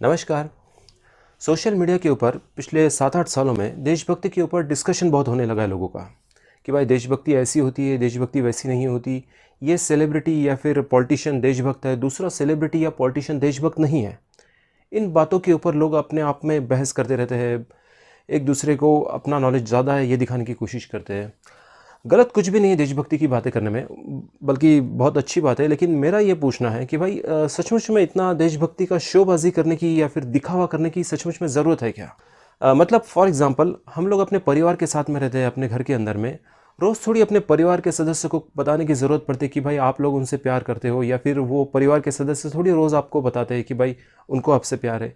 नमस्कार। Social media के ऊपर पिछले 7-8 सालों में देशभक्ति के ऊपर डिस्कशन बहुत होने लगा है लोगों का कि भाई देशभक्ति ऐसी होती है, देशभक्ति वैसी नहीं होती। ये सेलिब्रिटी या फिर पॉलिटिशियन देशभक्त है, दूसरा सेलिब्रिटी या पॉलिटिशियन देशभक्त नहीं है। इन बातों के ऊपर लोग अपने आप में बहस करते रहते हैं, एक दूसरे को अपना नॉलेज ज़्यादा है ये दिखाने की कोशिश करते हैं। गलत कुछ भी नहीं है देशभक्ति की बातें करने में, बल्कि बहुत अच्छी बात है। लेकिन मेरा ये पूछना है कि भाई सचमुच में इतना देशभक्ति का शोबाजी करने की या फिर दिखावा करने की सचमुच में ज़रूरत है क्या? मतलब फॉर एग्ज़ाम्पल हम लोग अपने परिवार के साथ में रहते हैं, अपने घर के अंदर में। रोज़ थोड़ी अपने परिवार के सदस्य को बताने की ज़रूरत पड़ती है कि भाई आप लोग उनसे प्यार करते हो, या फिर वो परिवार के सदस्य थोड़ी रोज़ आपको बताते हैं कि भाई उनको आपसे प्यार है।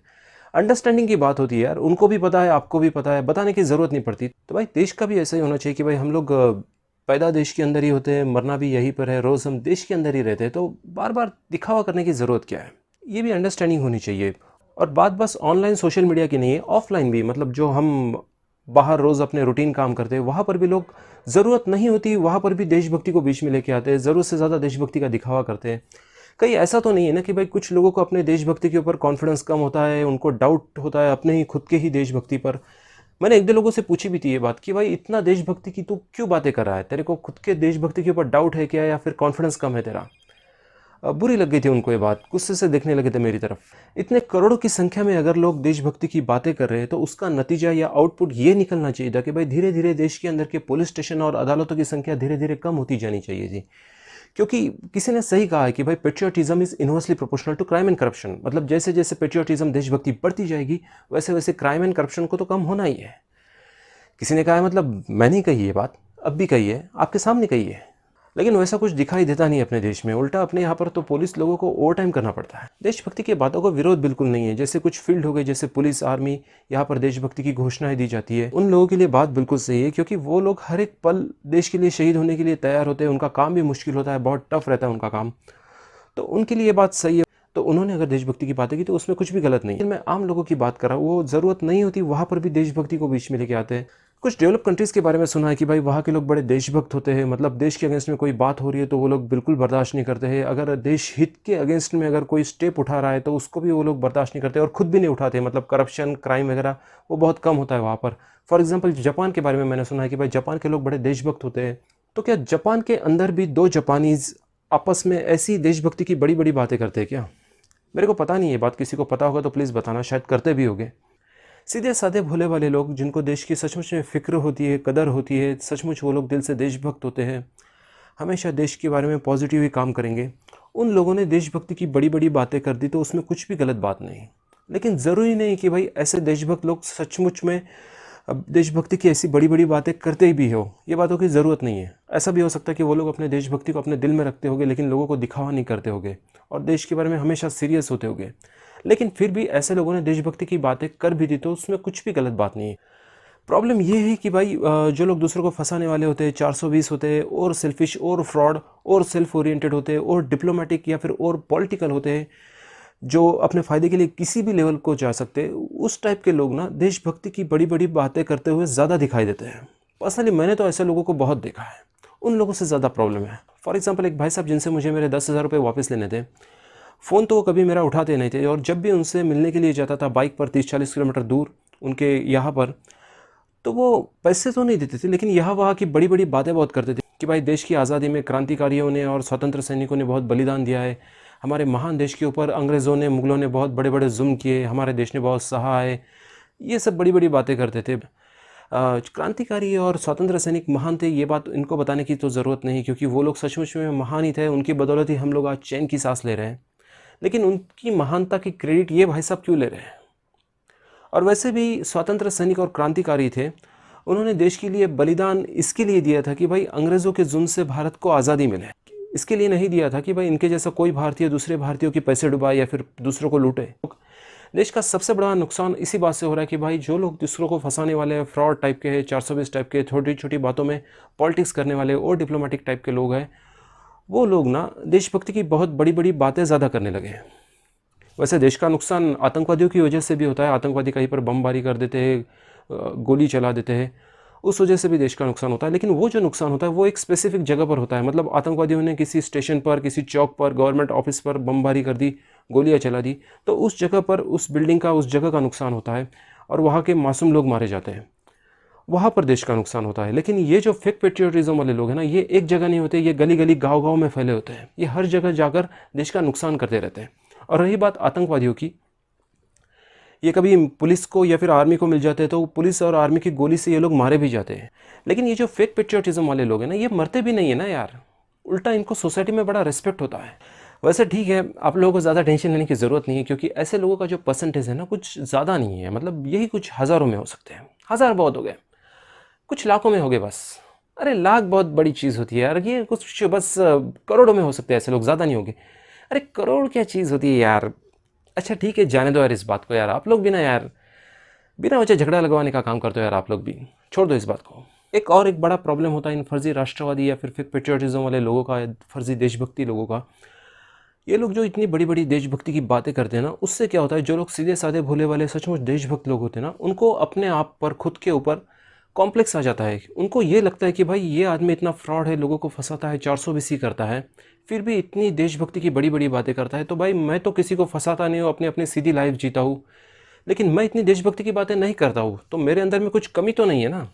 अंडरस्टैंडिंग की बात होती है यार, उनको भी पता है, आपको भी पता है, बताने की ज़रूरत नहीं पड़ती। तो भाई देश का भी ऐसा ही होना चाहिए कि भाई हम लोग पैदा देश के अंदर ही होते हैं, मरना भी यहीं पर है, रोज़ हम देश के अंदर ही रहते हैं, तो बार बार दिखावा करने की ज़रूरत क्या है? ये भी अंडरस्टैंडिंग होनी चाहिए। और बात बस ऑनलाइन सोशल मीडिया की नहीं है, ऑफलाइन भी। मतलब जो हम बाहर रोज़ अपने रूटीन काम करते हैं, वहाँ पर भी लोग ज़रूरत नहीं होती, वहाँ पर भी देशभक्ति को बीच में लेके आते हैं, ज़रूरत से ज़्यादा देशभक्ति का दिखावा करते हैं। कहीं ऐसा तो नहीं है ना कि भाई कुछ लोगों को अपने देशभक्ति के ऊपर कॉन्फिडेंस कम होता है, उनको डाउट होता है अपने ही खुद के ही देशभक्ति पर। मैंने एक दो लोगों से पूछी भी थी ये बात कि भाई इतना देशभक्ति की तू क्यों बातें कर रहा है? तेरे को खुद के देशभक्ति के ऊपर डाउट है क्या, या फिर कॉन्फिडेंस कम है तेरा? बुरी लग गई थी उनको ये बात, गुस्से से देखने लगे थे मेरी तरफ। इतने करोड़ों की संख्या में अगर लोग देशभक्ति की बातें कर रहे हैं, तो उसका नतीजा या आउटपुट ये निकलना चाहिए था कि भाई धीरे धीरे देश के अंदर के पुलिस स्टेशन और अदालतों की संख्या धीरे धीरे कम होती जानी चाहिए जी। क्योंकि किसी ने सही कहा है कि भाई patriotism is inversely proportional to crime and corruption. मतलब जैसे जैसे पेट्रियोटिज्म देशभक्ति बढ़ती जाएगी, वैसे वैसे क्राइम एंड करप्शन को तो कम होना ही है। किसी ने कहा है, मतलब मैंने ही कही ये बात, अब भी कही है, आपके सामने कही है। लेकिन वैसा कुछ दिखाई देता नहीं अपने देश में। उल्टा अपने यहाँ पर तो पुलिस लोगों को ओवर टाइम करना पड़ता है। देशभक्ति की बातों का विरोध बिल्कुल नहीं है। जैसे कुछ फील्ड हो गए, जैसे पुलिस, आर्मी, यहाँ पर देशभक्ति की घोषणाएं दी जाती है, उन लोगों के लिए बात बिल्कुल सही है, क्योंकि वो लोग हर एक पल देश के लिए शहीद होने के लिए तैयार होते हैं। उनका काम भी मुश्किल होता है, बहुत टफ रहता है उनका काम, तो उनके लिए ये बात सही है। तो उन्होंने अगर देशभक्ति की बातें की तो उसमें कुछ भी गलत नहीं है। मैं आम लोगों की बात कर रहा हूँ, वो ज़रूरत नहीं होती वहाँ पर भी देशभक्ति को बीच में लेके आते हैं। कुछ डेवलप कंट्रीज़ के बारे में सुना है कि भाई वहाँ के लोग बड़े देशभक्त होते हैं। मतलब देश के अगेंस्ट में कोई बात हो रही है तो वो लोग बिल्कुल बर्दाश्त नहीं करते हैं। अगर देश हित के अगेंस्ट में अगर कोई स्टेप उठा रहा है तो उसको भी वो लोग बर्दाश्त नहीं करते, और खुद भी नहीं उठाते। मतलब करप्शन, क्राइम वगैरह वो बहुत कम होता है वहाँ पर। फॉर एग्जाम्पल जापान के बारे में मैंने सुना है कि भाई जापान के लोग बड़े देशभक्त होते हैं। तो क्या जापान के अंदर भी दो जापानीज़ आपस में ऐसी देशभक्ति की बड़ी बड़ी बातें करते हैं क्या? मेरे को पता नहीं है बात, किसी को पता होगा तो प्लीज़ बताना, शायद करते भी होंगे। सीधे साधे भोले वाले लोग जिनको देश की सचमुच में फ़िक्र होती है, कदर होती है, सचमुच वो लोग दिल से देशभक्त होते हैं, हमेशा देश के बारे में पॉजिटिव ही काम करेंगे। उन लोगों ने देशभक्ति की बड़ी बड़ी बातें कर दी तो उसमें कुछ भी गलत बात नहीं। लेकिन ज़रूरी नहीं कि भाई ऐसे देशभक्त लोग सचमुच में अब देशभक्ति की ऐसी बड़ी बड़ी बातें करते भी हो, ये बातों की ज़रूरत नहीं है। ऐसा भी हो सकता है कि वो लोग अपने देशभक्ति को अपने दिल में रखते होंगे, लेकिन लोगों को दिखावा नहीं करते होंगे और देश के बारे में हमेशा सीरियस होते होंगे। लेकिन फिर भी ऐसे लोगों ने देशभक्ति की बातें कर भी दी तो उसमें कुछ भी गलत बात नहीं है। प्रॉब्लम ये है कि भाई जो लोग दूसरों को फंसाने वाले होते हैं, 420 होते हैं, और सेल्फिश और फ्रॉड और सेल्फ ओरिएंटेड होते हैं, और डिप्लोमेटिक या फिर और पॉलिटिकल होते हैं, जो अपने फ़ायदे के लिए किसी भी लेवल को जा सकते हैं, उस टाइप के लोग ना देशभक्ति की बड़ी बड़ी बातें करते हुए ज़्यादा दिखाई देते हैं। पर्सनली मैंने तो ऐसे लोगों को बहुत देखा है। उन लोगों से ज़्यादा प्रॉब्लम है। फॉर एग्जाम्पल एक भाई साहब जिनसे मुझे मेरे 10,000 रुपये वापस लेने थे, फ़ोन तो वो कभी मेरा उठाते नहीं थे, और जब भी उनसे मिलने के लिए जाता था बाइक पर 30-40 किलोमीटर दूर उनके यहाँ पर, तो वो पैसे तो नहीं देते थे, लेकिन यहाँ वहाँ की बड़ी बड़ी बातें बहुत करते थे कि भाई देश की आज़ादी में क्रांतिकारियों ने और स्वतंत्र सैनिकों ने बहुत बलिदान दिया है, हमारे महान देश के ऊपर अंग्रेज़ों ने, मुग़लों ने बहुत बड़े बड़े जुल्म किए, हमारे देश ने बहुत सहा है। ये सब बड़ी बड़ी बातें करते थे। क्रांतिकारी और स्वतंत्र सैनिक महान थे, ये बात इनको बताने की तो ज़रूरत नहीं, क्योंकि वो लोग सचमुच में महान ही थे। उनकी बदौलत ही हम लोग आज चैन की सांस ले रहे हैं। लेकिन उनकी महानता की क्रेडिट ये भाई साहब क्यों ले रहे हैं? और वैसे भी स्वतंत्र सैनिक और क्रांतिकारी थे, उन्होंने देश के लिए बलिदान इसके लिए दिया था कि भाई अंग्रेज़ों के जुल्म से भारत को आज़ादी मिले। इसके लिए नहीं दिया था कि भाई इनके जैसा कोई भारतीय दूसरे भारतीयों के पैसे डुबाए या फिर दूसरों को लूटे। देश का सबसे बड़ा नुकसान इसी बात से हो रहा है कि भाई जो लोग दूसरों को फंसाने वाले हैं, फ्रॉड टाइप के हैं, 420 टाइप के, छोटी छोटी बातों में पॉलिटिक्स करने वाले और डिप्लोमेटिक टाइप के लोग हैं, वो लोग ना देशभक्ति की बहुत बड़ी बड़ी बातें ज़्यादा करने लगे हैं। वैसे देश का नुकसान आतंकवादियों की वजह से भी होता है। आतंकवादी कहीं पर बमबारी कर देते हैं, गोली चला देते हैं, उस वजह से भी देश का नुकसान होता है। लेकिन वो जो नुकसान होता है वो एक स्पेसिफिक जगह पर होता है, मतलब आतंकवादियों ने किसी स्टेशन पर, किसी चौक पर, गवर्नमेंट ऑफिस पर बमबारी कर दी, गोलियां चला दी, तो उस जगह पर, उस बिल्डिंग का, उस जगह का नुकसान होता है और वहाँ के मासूम लोग मारे जाते हैं, वहाँ पर देश का नुकसान होता है। लेकिन ये जो फेक पेट्रियोटिज्म वाले लोग हैं ना, ये एक जगह नहीं होते, ये गली गली गाँव गाँव में फैले होते हैं, ये हर जगह जाकर देश का नुकसान करते रहते हैं। और रही बात आतंकवादियों की, ये कभी पुलिस को या फिर आर्मी को मिल जाते हैं तो पुलिस और आर्मी की गोली से ये लोग मारे भी जाते हैं। लेकिन ये जो फेक पेट्रियोटिज्म वाले लोग हैं ना, ये मरते भी नहीं है ना यार, उल्टा इनको सोसाइटी में बड़ा रिस्पेक्ट होता है। वैसे ठीक है, आप लोगों को ज़्यादा टेंशन लेने की ज़रूरत नहीं है, क्योंकि ऐसे लोगों का जो परसेंटेज है ना, कुछ ज़्यादा नहीं है, मतलब यही कुछ हज़ारों में हो सकते हैं। हज़ार बहुत हो गए, कुछ लाखों में हो गए बस। अरे लाख बहुत बड़ी चीज़ होती है यार, ये कुछ बस करोड़ों में हो सकते हैं ऐसे लोग, ज़्यादा नहीं होंगे। अरे करोड़ क्या चीज़ होती है यार। अच्छा ठीक है, जाने दो यार इस बात को यार, आप लोग भी ना यार बिना वजह झगड़ा लगवाने का काम करते हो यार, आप लोग भी छोड़ दो इस बात को। एक बड़ा प्रॉब्लम होता है इन फर्जी राष्ट्रवादी या फिर फेक पेट्रियोटिज्म वाले लोगों का, फर्जी देशभक्ति लोगों का। ये लोग जो इतनी बड़ी बड़ी देशभक्ति की बातें करते हैं ना, उससे क्या होता है, जो लोग सीधे साधे भोले वाले सचमुच देशभक्त लोग होते हैं ना, उनको अपने आप पर, खुद के ऊपर कॉम्प्लेक्स आ जाता है। उनको ये लगता है कि भाई ये आदमी इतना फ्रॉड है, लोगों को फंसाता है, 420 करता है, फिर भी इतनी देशभक्ति की बड़ी बड़ी बातें करता है, तो भाई मैं तो किसी को फंसाता नहीं हूँ, अपनी अपनी सीधी लाइफ जीता हूँ, लेकिन मैं इतनी देशभक्ति की बातें नहीं करता हूँ, तो मेरे अंदर में कुछ कमी तो नहीं है ना।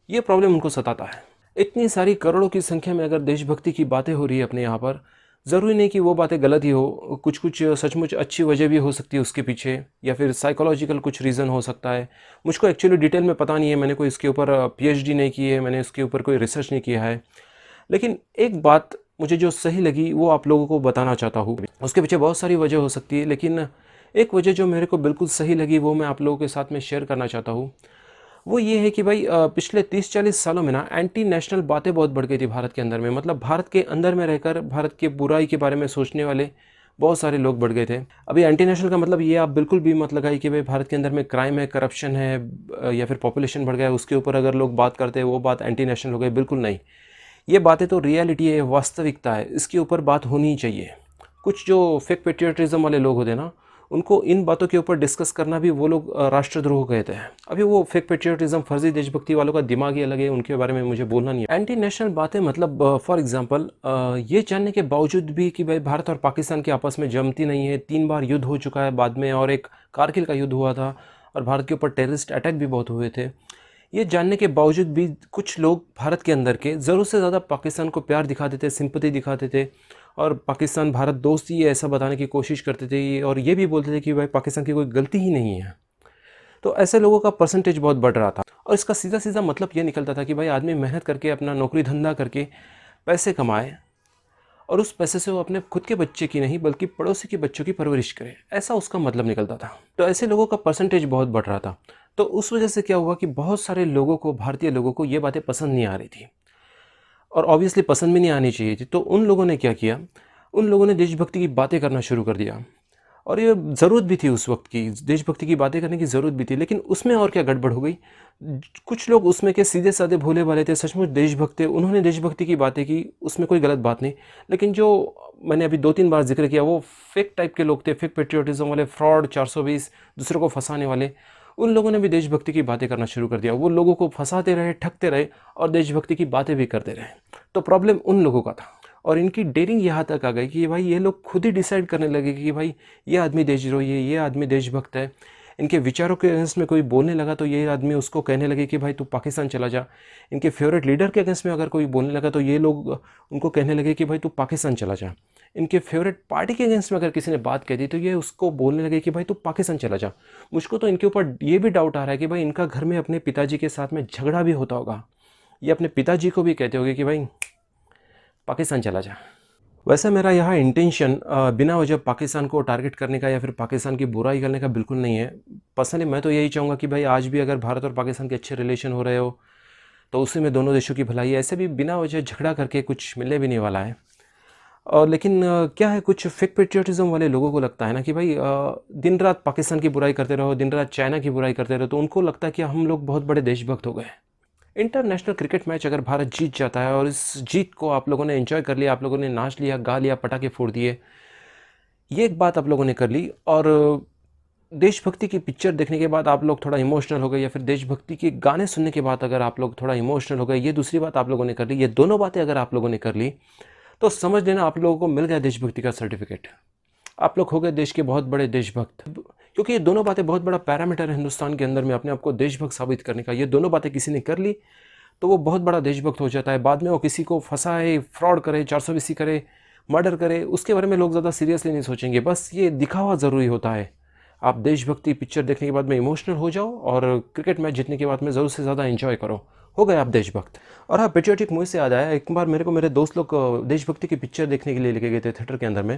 ये प्रॉब्लम उनको सताता है। इतनी सारी करोड़ों की संख्या में अगर देशभक्ति की बातें हो रही है अपने यहाँ पर, ज़रूरी नहीं कि वो बातें गलत ही हो, कुछ कुछ सचमुच अच्छी वजह भी हो सकती है उसके पीछे, या फिर साइकोलॉजिकल कुछ रीज़न हो सकता है। मुझको एक्चुअली डिटेल में पता नहीं है, मैंने कोई इसके ऊपर पीएचडी नहीं की है, मैंने इसके ऊपर कोई रिसर्च नहीं किया है। लेकिन एक बात मुझे जो सही लगी वो आप लोगों को बताना चाहता हूँ। उसके पीछे बहुत सारी वजह हो सकती है, लेकिन एक वजह जो मेरे को बिल्कुल सही लगी वो मैं आप लोगों के साथ में शेयर करना चाहता हूँ। वो ये है कि भाई पिछले 30-40 सालों में ना एंटी नेशनल बातें बहुत बढ़ गई थी भारत के अंदर में, मतलब भारत के अंदर में रहकर भारत के बुराई के बारे में सोचने वाले बहुत सारे लोग बढ़ गए थे। अभी एंटी नेशनल का मतलब ये आप बिल्कुल भी मत लगाइए कि भाई भारत के अंदर में क्राइम है, करप्शन है, या फिर पॉपुलेशन बढ़ गया है, उसके ऊपर अगर लोग बात करते हैं वो बात एंटी नेशनल हो गई, बिल्कुल नहीं। ये बातें तो रियलिटी है, वास्तविकता है, इसके ऊपर बात होनी ही चाहिए। कुछ जो फेक पेट्रियोटिज्म वाले लोग होते हैं ना, उनको इन बातों के ऊपर डिस्कस करना भी वो लोग राष्ट्रद्रोह कहते हैं। अभी वो फेक पेट्रियोटिज्म, फर्जी देशभक्ति वालों का दिमाग ही अलग है, उनके बारे में मुझे बोलना नहीं है। एंटी नेशनल बातें मतलब फॉर एग्जांपल ये जानने के बावजूद भी कि भाई भारत और पाकिस्तान के आपस में जमती नहीं है, 3 बार युद्ध हो चुका है बाद में, और एक कारगिल का युद्ध हुआ था, और भारत के ऊपर टेररिस्ट अटैक भी बहुत हुए थे। ये जानने के बावजूद भी कुछ लोग भारत के अंदर के ज़रूरत से ज़्यादा पाकिस्तान को प्यार दिखाते थे, सिंपैथी दिखाते थे, और पाकिस्तान भारत दोस्त ही है ऐसा बताने की कोशिश करते थे, और ये भी बोलते थे कि भाई पाकिस्तान की कोई गलती ही नहीं है। तो ऐसे लोगों का परसेंटेज बहुत बढ़ रहा था, और इसका सीधा सीधा मतलब ये निकलता था कि भाई आदमी मेहनत करके, अपना नौकरी धंधा करके पैसे कमाए, और उस पैसे से वो अपने खुद के बच्चे की नहीं बल्कि पड़ोसी के बच्चों की परवरिश करे, ऐसा उसका मतलब निकलता था। तो ऐसे लोगों का परसेंटेज बहुत बढ़ रहा था। तो उस वजह से क्या हुआ कि बहुत सारे लोगों को, भारतीय लोगों को ये बातें पसंद नहीं आ रही थी, और ऑब्वियसली पसंद भी नहीं आनी चाहिए थी। तो उन लोगों ने क्या किया, उन लोगों ने देशभक्ति की बातें करना शुरू कर दिया, और ये ज़रूरत भी थी, उस वक्त की देशभक्ति की बातें करने की ज़रूरत भी थी। लेकिन उसमें और क्या गड़बड़ हो गई, कुछ लोग उसमें के सीधे साधे भोले वाले थे, सचमुच देशभक्त थे, उन्होंने देशभक्ति की बातें की, उसमें कोई गलत बात नहीं। लेकिन जो मैंने अभी 2-3 बार जिक्र किया, वो फेक टाइप के लोग थे, फेक पेट्रियोटिज्म वाले, फ्रॉड, 420, दूसरों को फंसाने वाले, उन लोगों ने भी देशभक्ति की बातें करना शुरू कर दिया। वो लोगों को फंसाते रहे, ठगते रहे, और देशभक्ति की बातें भी करते रहे। तो प्रॉब्लम उन लोगों का था, और इनकी डेयरिंग यहाँ तक आ गई कि भाई ये लोग खुद ही डिसाइड करने लगे कि भाई ये आदमी देशद्रोही है, ये आदमी देशभक्त है। इनके विचारों के अगेंस्ट में कोई बोलने लगा तो ये आदमी उसको कहने लगे कि भाई तू पाकिस्तान चला जा। इनके फेवरेट लीडर के अगेंस्ट में अगर कोई बोलने लगा तो ये लोग उनको कहने लगे कि भाई तू पाकिस्तान चला जा। इनके फेवरेट पार्टी के अगेंस्ट में अगर किसी ने बात कह दी तो ये उसको बोलने लगे कि भाई तू पाकिस्तान चला जा। मुझको तो इनके ऊपर ये भी डाउट आ रहा है कि भाई इनका घर में अपने पिताजी के साथ में झगड़ा भी होता होगा, ये अपने पिताजी को भी कहते होंगे कि भाई पाकिस्तान चला जा। वैसे मेरा यहाँ इंटेंशन बिना वजह पाकिस्तान को टारगेट करने का या फिर पाकिस्तान की बुराई करने का बिल्कुल नहीं है। पर्सनली मैं तो यही चाहूँगा कि भाई आज भी अगर भारत और पाकिस्तान के अच्छे रिलेशन हो रहे हो तो उसी में दोनों देशों की भलाई है। ऐसे भी बिना वजह झगड़ा करके कुछ मिलने भी नहीं वाला है। और लेकिन क्या है, कुछ फेक पेट्रियोटिज्म वाले लोगों को लगता है ना कि भाई दिन रात पाकिस्तान की बुराई करते रहो, दिन रात चाइना की बुराई करते रहो, तो उनको लगता है कि हम लोग बहुत बड़े देशभक्त हो गए। इंटरनेशनल क्रिकेट मैच अगर भारत जीत जाता है और इस जीत को आप लोगों ने एंजॉय कर लिया, आप लोगों ने नाच लिया, गा लिया, पटाखे फोड़ दिए, ये एक बात आप लोगों ने कर ली, और देशभक्ति की पिक्चर देखने के बाद आप लोग थोड़ा इमोशनल हो गए, या फिर देशभक्ति के गाने सुनने के बाद अगर आप लोग थोड़ा इमोशनल हो गए, ये दूसरी बात आप लोगों ने कर ली, ये दोनों बातें अगर आप लोगों ने कर ली, तो समझ लेना आप लोगों को मिल गया देशभक्ति का सर्टिफिकेट। आप लोग हो गए देश के बहुत बड़े देशभक्त, क्योंकि ये दोनों बातें बहुत बड़ा पैरामीटर है हिंदुस्तान के अंदर में अपने आप को देशभक्त साबित करने का। ये दोनों बातें किसी ने कर ली तो वो बहुत बड़ा देशभक्त हो जाता है। बाद में वो किसी को फंसाए, फ्रॉड करे, 420 करे, मर्डर करे, उसके बारे में लोग ज़्यादा सीरियसली नहीं सोचेंगे। बस ये दिखावा ज़रूरी होता है। आप देशभक्ति पिक्चर देखने के बाद में इमोशनल हो जाओ और क्रिकेट मैच जीतने के बाद में ज़रूर से ज़्यादा एंजॉय करो, हो गए आप देशभक्त। और हाँ, पेट्रियोटिक मूवी से याद आया, एक बार मेरे को मेरे दोस्त लोग देशभक्ति की पिक्चर देखने के लिए लेके गए थे थिएटर के अंदर में।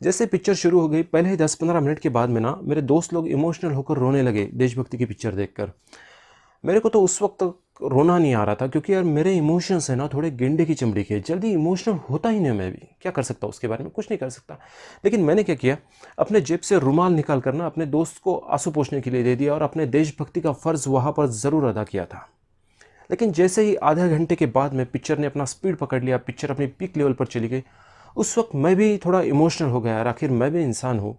जैसे पिक्चर शुरू हो गई, पहले ही 10-15 मिनट के बाद में ना मेरे दोस्त लोग इमोशनल होकर रोने लगे देशभक्ति की पिक्चर देखकर। मेरे को तो उस वक्त रोना नहीं आ रहा था, क्योंकि यार मेरे इमोशंस है ना थोड़े गेंडे की चमड़ी के, जल्दी इमोशनल होता ही नहीं। मैं भी क्या कर सकता हूँ उसके बारे में, कुछ नहीं कर सकता। लेकिन मैंने क्या किया, अपने जेब से रुमाल निकाल कर ना अपने दोस्त को आंसू पोंछने के लिए दे दिया और अपने देशभक्ति का फ़र्ज़ वहाँ पर ज़रूर अदा किया था। लेकिन जैसे ही आधा घंटे के बाद में पिक्चर ने अपना स्पीड पकड़ लिया, पिक्चर अपनी पीक लेवल पर चली गई, उस वक्त मैं भी थोड़ा इमोशनल हो गया। यार आखिर मैं भी इंसान हूँ,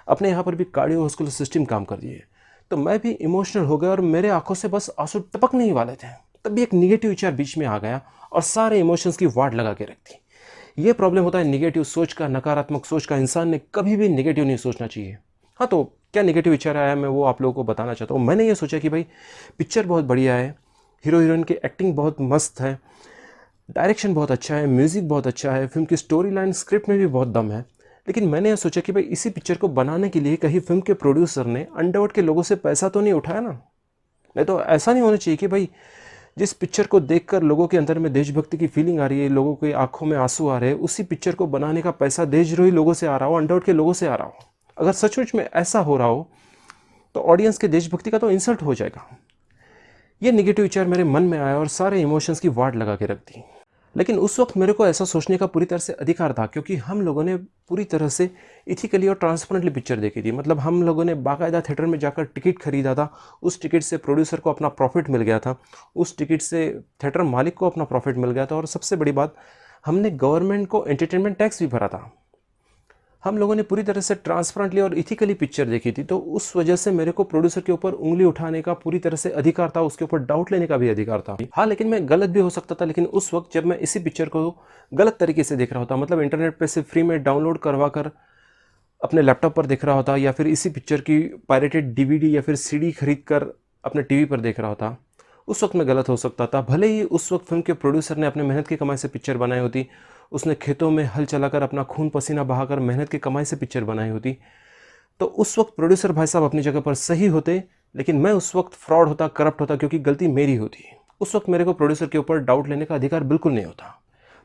अपने यहाँ पर भी कार्डियोवास्कुलर सिस्टम काम कर दिए, तो मैं भी इमोशनल हो गया और मेरे आंखों से बस आंसू टपकने ही वाले थे। तभी एक निगेटिव विचार बीच में आ गया और सारे इमोशंस की वाट लगा के रख दी। ये प्रॉब्लम होता है निगेटिव सोच का, नकारात्मक सोच का। इंसान ने कभी भी निगेटिव नहीं सोचना चाहिए। हाँ, तो क्या निगेटिव विचार आया मैं वो आप लोगों को बताना चाहता हूँ। मैंने ये सोचा कि भाई पिक्चर बहुत बढ़िया है, हीरो हीरोइन की एक्टिंग बहुत मस्त है, डायरेक्शन बहुत अच्छा है, म्यूज़िक बहुत अच्छा है, फिल्म की स्टोरी लाइन स्क्रिप्ट में भी बहुत दम है। लेकिन मैंने ये सोचा कि भाई इसी पिक्चर को बनाने के लिए कहीं फिल्म के प्रोड्यूसर ने अंडरवर्ल्ड के लोगों से पैसा तो नहीं उठाया ना। नहीं तो ऐसा नहीं होना चाहिए कि भाई जिस पिक्चर को देखकर लोगों के अंदर में देशभक्ति की फीलिंग आ रही है, लोगों की आंखों में आंसू आ रहे हैं, उसी पिक्चर को बनाने का पैसा देशद्रोही लोगों से आ रहा हो, अंडरवर्ल्ड के लोगों से आ रहा हो। अगर सचमुच में ऐसा हो रहा हो तो ऑडियंस के देशभक्ति का तो इंसल्ट हो जाएगा। ये निगेटिव विचार मेरे मन में आया और सारे इमोशंस की वाट लगा के रख दी। लेकिन उस वक्त मेरे को ऐसा सोचने का पूरी तरह से अधिकार था, क्योंकि हम लोगों ने पूरी तरह से इथिकली और ट्रांसपेरेंटली पिक्चर देखी थी। मतलब हम लोगों ने बाकायदा थिएटर में जाकर टिकट खरीदा था, उस टिकट से प्रोड्यूसर को अपना प्रॉफिट मिल गया था, उस टिकट से थिएटर मालिक को अपना प्रॉफिट मिल गया था, और सबसे बड़ी बात, हमने गवर्नमेंट को एंटरटेनमेंट टैक्स भी भरा था। हम लोगों ने पूरी तरह से ट्रांसपेरेंटली और इथिकली पिक्चर देखी थी, तो उस वजह से मेरे को प्रोड्यूसर के ऊपर उंगली उठाने का पूरी तरह से अधिकार था, उसके ऊपर डाउट लेने का भी अधिकार था। हाँ, लेकिन मैं गलत भी हो सकता था। लेकिन उस वक्त जब मैं इसी पिक्चर को गलत तरीके से देख रहा होता, मतलब इंटरनेट पे से फ्री में डाउनलोड करवा कर अपने लैपटॉप पर देख रहा होता, या फिर इसी पिक्चर की पायरेटेड डीवीडी या फिर सीडी खरीद कर अपने टीवी पर देख रहा होता, उस वक्त मैं गलत हो सकता था। भले ही उस वक्त फिल्म के प्रोड्यूसर ने अपने मेहनत की कमाई से पिक्चर बनाई होती, उसने खेतों में हल चलाकर अपना खून पसीना बहाकर मेहनत की कमाई से पिक्चर बनाई होती, तो उस वक्त प्रोड्यूसर भाई साहब अपनी जगह पर सही होते। लेकिन मैं उस वक्त फ्रॉड होता, करप्ट होता, क्योंकि गलती मेरी होती। उस वक्त मेरे को प्रोड्यूसर के ऊपर डाउट लेने का अधिकार बिल्कुल नहीं होता।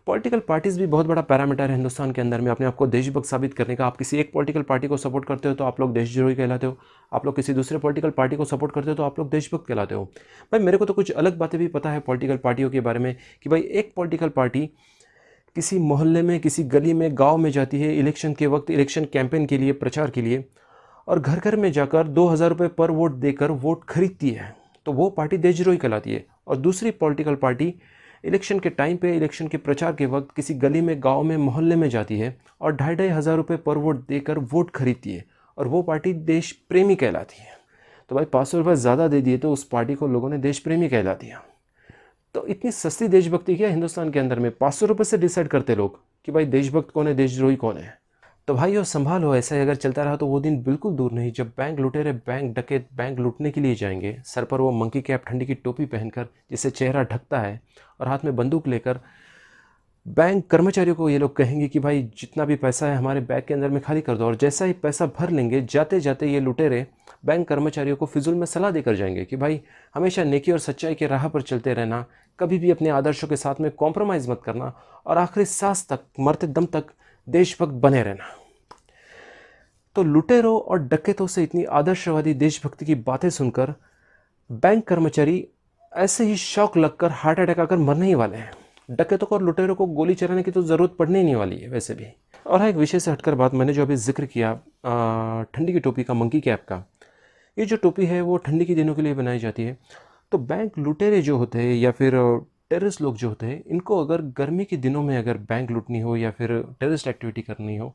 पॉलिटिकल पार्टीज़ भी बहुत बड़ा पैरामीटर है हिंदुस्तान के अंदर में अपने आप को देशभक्त साबित करने का। आप किसी एक पॉलिटिकल पार्टी को सपोर्ट करते हो तो आप लोग देशद्रोही कहलाते हो, आप लोग किसी दूसरे पॉलिटिकल पार्टी को सपोर्ट करते हो तो आप लोग देशभक्त कहलाते हो। भाई मेरे को तो कुछ अलग बातें भी पता है पॉलिटिकल पार्टियों के बारे में, कि भाई एक पॉलिटिकल पार्टी किसी मोहल्ले में, किसी गली में, गाँव में जाती है इलेक्शन के वक्त, इलेक्शन कैंपेन के लिए, प्रचार के लिए, और घर घर में जाकर 2,000 रुपये पर वोट देकर वोट खरीदती है, तो वो पार्टी देशद्रोही कहलाती है। और दूसरी पॉलिटिकल पार्टी इलेक्शन के टाइम पे, इलेक्शन के प्रचार के वक्त किसी गली में, गांव में, मोहल्ले में जाती है और 2,500 रुपये पर वोट देकर वोट खरीदती है, और वो पार्टी देश प्रेमी कहलाती है। तो भाई 500 रुपये ज़्यादा दे दिए तो उस पार्टी को लोगों ने देश प्रेमी कहला दिया। तो इतनी सस्ती देशभक्ति क्या हिंदुस्तान के अंदर में? 500 रुपये से डिसाइड करते लोग कि भाई देशभक्त कौन है, देशद्रोही कौन है। तो भाइयों संभालो, ऐसा ही अगर चलता रहा तो वो दिन बिल्कुल दूर नहीं जब बैंक लुटेरे, बैंक डकैत बैंक लूटने के लिए जाएंगे, सर पर वो मंकी कैप, ठंडी की टोपी पहनकर जिससे चेहरा ढकता है, और हाथ में बंदूक लेकर बैंक कर्मचारियों को ये लोग कहेंगे कि भाई जितना भी पैसा है हमारे बैंक के अंदर में खाली कर दो। और जैसा ही पैसा भर लेंगे, जाते जाते ये लुटेरे बैंक कर्मचारियों को फिजूल में सलाह देकर जाएंगे कि भाई हमेशा नेकी और सच्चाई के राह पर चलते रहना, कभी भी अपने आदर्शों के साथ में कॉम्प्रोमाइज़ मत करना, और आखिरी सांस तक, मरते दम तक देशभक्त बने रहना। तो लुटेरों और डकैतों से इतनी आदर्शवादी देशभक्ति की बातें सुनकर बैंक कर्मचारी ऐसे ही शौक लगकर हार्ट अटैक आकर मरने ही वाले हैं। डकैतों को और लुटेरों को गोली चलाने की तो ज़रूरत पड़ने ही नहीं वाली है वैसे भी। और हाँ, एक विषय से हटकर बात, मैंने जो अभी जिक्र किया ठंडी की टोपी का, मंकी कैप का, ये जो टोपी है वो ठंडी के दिनों के लिए बनाई जाती है। तो बैंक लुटेरे जो होते हैं या फिर टेररिस्ट लोग जो होते हैं, इनको अगर गर्मी के दिनों में अगर बैंक लूटनी हो या फिर टेररिस्ट एक्टिविटी करनी हो,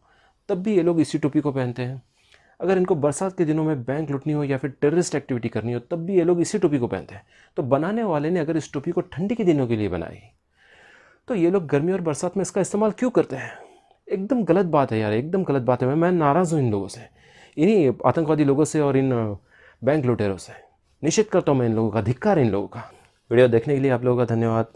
तब भी ये लोग इसी टोपी को पहनते हैं। अगर इनको बरसात के दिनों में बैंक लूटनी हो या फिर टेररिस्ट एक्टिविटी करनी हो तब भी ये लोग इसी टोपी को पहनते हैं। तो बनाने वाले ने अगर इस टोपी को ठंडी के दिनों के लिए बनाई तो ये लोग गर्मी और बरसात में इसका इस्तेमाल क्यों करते हैं? एकदम गलत बात है यार, एकदम गलत बात है। मैं नाराज़ हूँ इन लोगों से, इन्हीं आतंकवादी लोगों से और इन बैंक लुटेरों से। निषेध करता हूँ मैं इन लोगों का, धिक्कार इन लोगों का। वीडियो देखने के लिए आप लोगों का धन्यवाद।